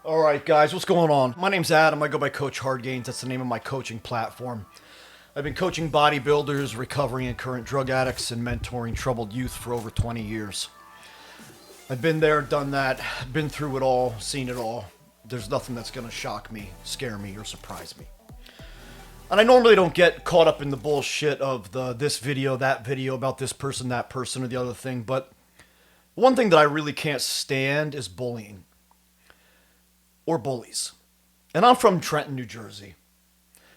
Alright guys, what's going on? My name's Adam, I go by Coach Hardgains, that's the name of my coaching platform. I've been coaching bodybuilders, recovering and current drug addicts, and mentoring troubled youth for over 20 years. I've been there, done that, been through it all, seen it all. There's nothing that's gonna shock me, scare me, or surprise me. And I normally don't get caught up in the bullshit of this video, that video, about this person, that person, or the other thing, but one thing that I really can't stand is bullying. Or bullies. And I'm from Trenton, New Jersey.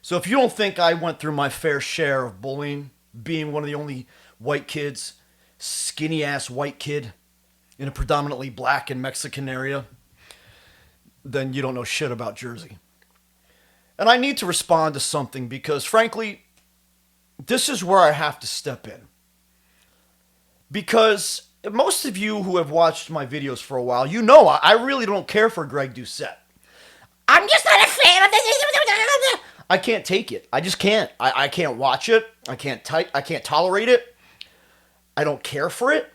So if you don't think I went through my fair share of bullying, being one of the only white kids, skinny ass white kid in a predominantly black and Mexican area, then you don't know shit about Jersey. And I need to respond to something because frankly, this is where I have to step in. Because most of you who have watched my videos for a while, you know I really don't care for Greg Doucette. I'm just not a fan of this. I can't take it. I just can't. I can't watch it. I can't tolerate it. I don't care for it.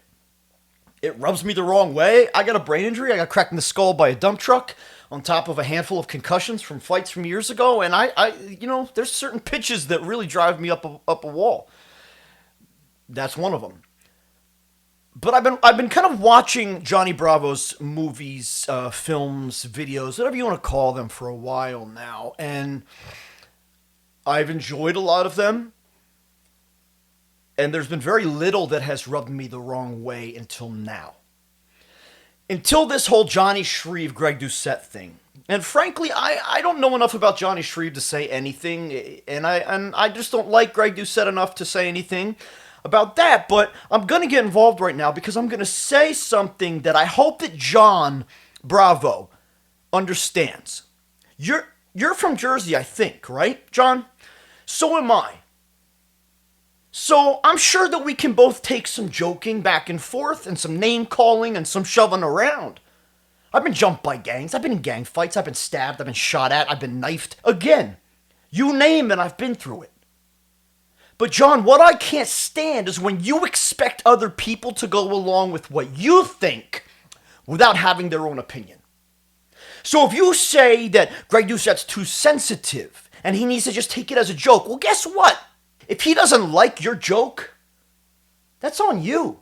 It rubs me the wrong way. I got a brain injury. I got cracked in the skull by a dump truck on top of a handful of concussions from fights from years ago. And there's certain pitches that really drive me up a wall. That's one of them. But I've been kind of watching Jonni Bravo's movies, films, videos, whatever you want to call them, for a while now, and I've enjoyed a lot of them. And there's been very little that has rubbed me the wrong way until now. Until this whole Jonni Shreve, Greg Doucette thing. And frankly, I don't know enough about Jonni Shreve to say anything, and I just don't like Greg Doucette enough to say anything about that, but I'm going to get involved right now because I'm going to say something that I hope that Jon Bravo understands. You're from Jersey, I think, right, John? So am I. So I'm sure that we can both take some joking back and forth and some name calling and some shoving around. I've been jumped by gangs. I've been in gang fights. I've been stabbed. I've been shot at. I've been knifed. Again, you name it, I've been through it. But John, what I can't stand is when you expect other people to go along with what you think without having their own opinion. So if you say that Greg Doucette's too sensitive and he needs to just take it as a joke, well, guess what? If he doesn't like your joke, that's on you.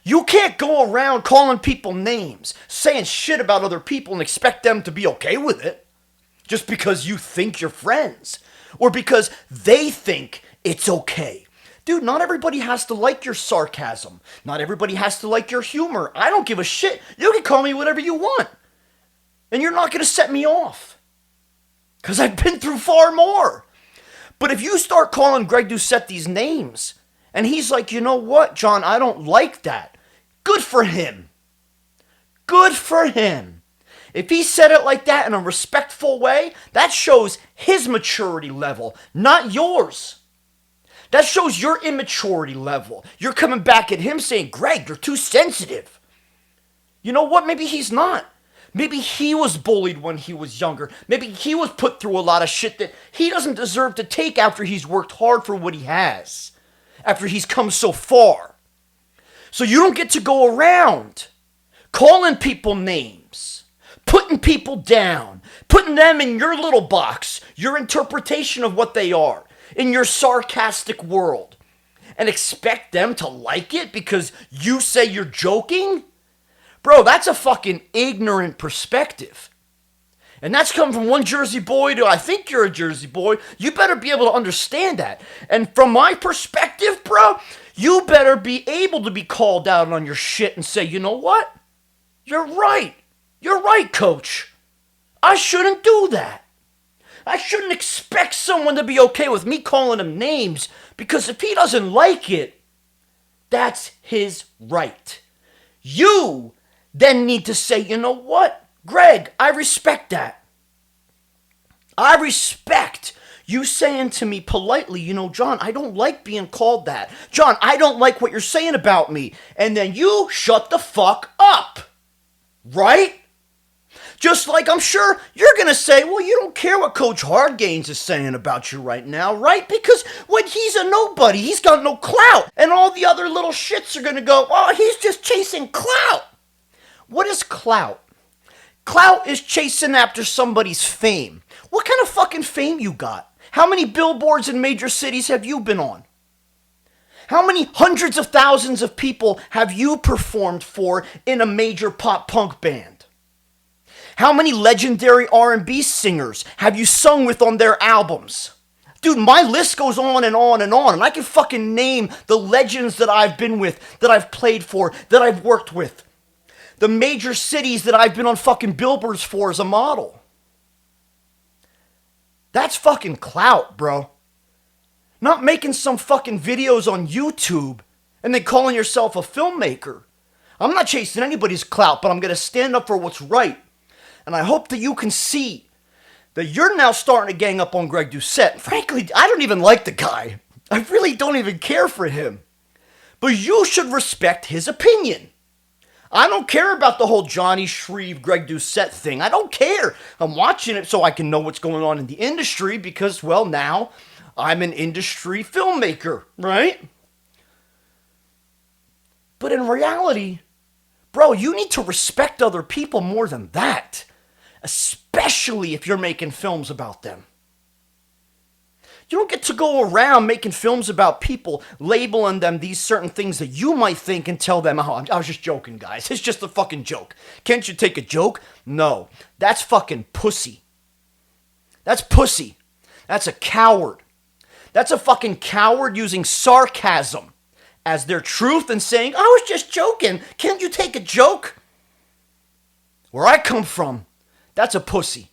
You can't go around calling people names, saying shit about other people and expect them to be okay with it just because you think you're friends or because they think it's okay. Dude, not everybody has to like your sarcasm. Not everybody has to like your humor. I don't give a shit. You can call me whatever you want. And you're not going to set me off. Because I've been through far more. But if you start calling Greg Doucette these names, and he's like, you know what, John, I don't like that. Good for him. Good for him. If he said it like that in a respectful way, that shows his maturity level, not yours. That shows your immaturity level. You're coming back at him saying, Greg, you're too sensitive. You know what? Maybe he's not. Maybe he was bullied when he was younger. Maybe he was put through a lot of shit that he doesn't deserve to take after he's worked hard for what he has. After he's come so far. So you don't get to go around calling people names, putting people down, putting them in your little box, your interpretation of what they are. In your sarcastic world and expect them to like it because you say you're joking? Bro, that's a fucking ignorant perspective. And that's coming from one Jersey boy to I think you're a Jersey boy. You better be able to understand that. And from my perspective, bro, you better be able to be called out on your shit and say, you know what? You're right. You're right, coach. I shouldn't do that. I shouldn't expect someone to be okay with me calling him names because if he doesn't like it, that's his right. You then need to say, you know what, Greg, I respect that. I respect you saying to me politely, you know, John, I don't like being called that. John, I don't like what you're saying about me. And then you shut the fuck up. Right? Just like I'm sure you're going to say, well, you don't care what Coach Hardgains is saying about you right now, right? Because when he's a nobody, he's got no clout. And all the other little shits are going to go, oh, he's just chasing clout. What is clout? Clout is chasing after somebody's fame. What kind of fucking fame you got? How many billboards in major cities have you been on? How many hundreds of thousands of people have you performed for in a major pop punk band? How many legendary R&B singers have you sung with on their albums? Dude, my list goes on and on and on, and I can fucking name the legends that I've been with, that I've played for, that I've worked with. The major cities that I've been on fucking billboards for as a model. That's fucking clout, bro. Not making some fucking videos on YouTube and then calling yourself a filmmaker. I'm not chasing anybody's clout, but I'm going to stand up for what's right. And I hope that you can see that you're now starting to gang up on Greg Doucette. Frankly, I don't even like the guy. I really don't even care for him. But you should respect his opinion. I don't care about the whole Jonni Shreve, Greg Doucette thing. I don't care. I'm watching it so I can know what's going on in the industry because, well, now I'm an industry filmmaker, right? But in reality, bro, you need to respect other people more than that. Especially if you're making films about them. You don't get to go around making films about people, labeling them these certain things that you might think and tell them, oh, I was just joking, guys. It's just a fucking joke. Can't you take a joke? No. That's fucking pussy. That's pussy. That's a coward. That's a fucking coward using sarcasm as their truth and saying, I was just joking. Can't you take a joke? Where I come from, that's a pussy.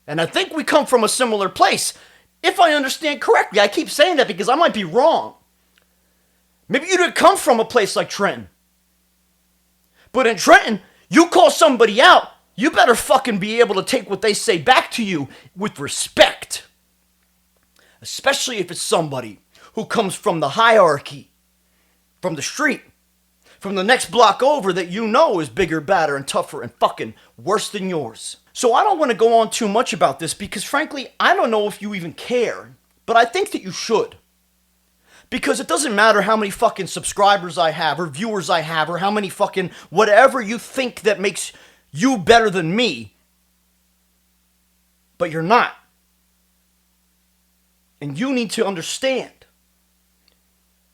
And I think we come from a similar place. If I understand correctly, I keep saying that because I might be wrong. Maybe you didn't come from a place like Trenton. But in Trenton, you call somebody out, you better fucking be able to take what they say back to you with respect. Especially if it's somebody who comes from the hierarchy, from the street, from the next block over that you know is bigger, badder, and tougher and fucking worse than yours. So I don't want to go on too much about this because frankly, I don't know if you even care, but I think that you should. Because it doesn't matter how many fucking subscribers I have or viewers I have or how many fucking whatever you think that makes you better than me, but you're not. And you need to understand,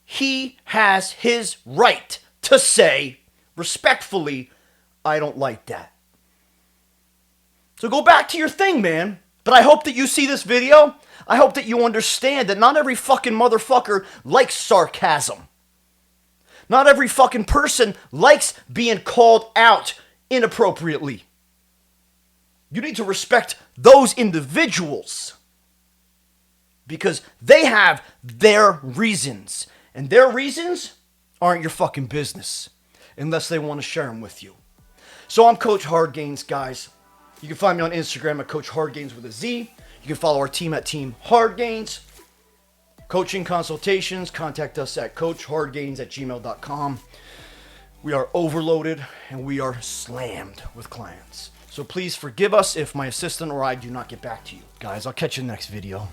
he has his right to say, respectfully, I don't like that. So go back to your thing, man. But I hope that you see this video. I hope that you understand that not every fucking motherfucker likes sarcasm. Not every fucking person likes being called out inappropriately. You need to respect those individuals because they have their reasons. And their reasons aren't your fucking business unless they want to share them with you. So I'm Coach Hardgains, guys. You can find me on Instagram at Coach Hardgains with a Z. You can follow our team at Team Hardgains. Coaching consultations, contact us at coachhardgains@gmail.com. We are overloaded and we are slammed with clients. So please forgive us if my assistant or I do not get back to you. Guys, I'll catch you in the next video.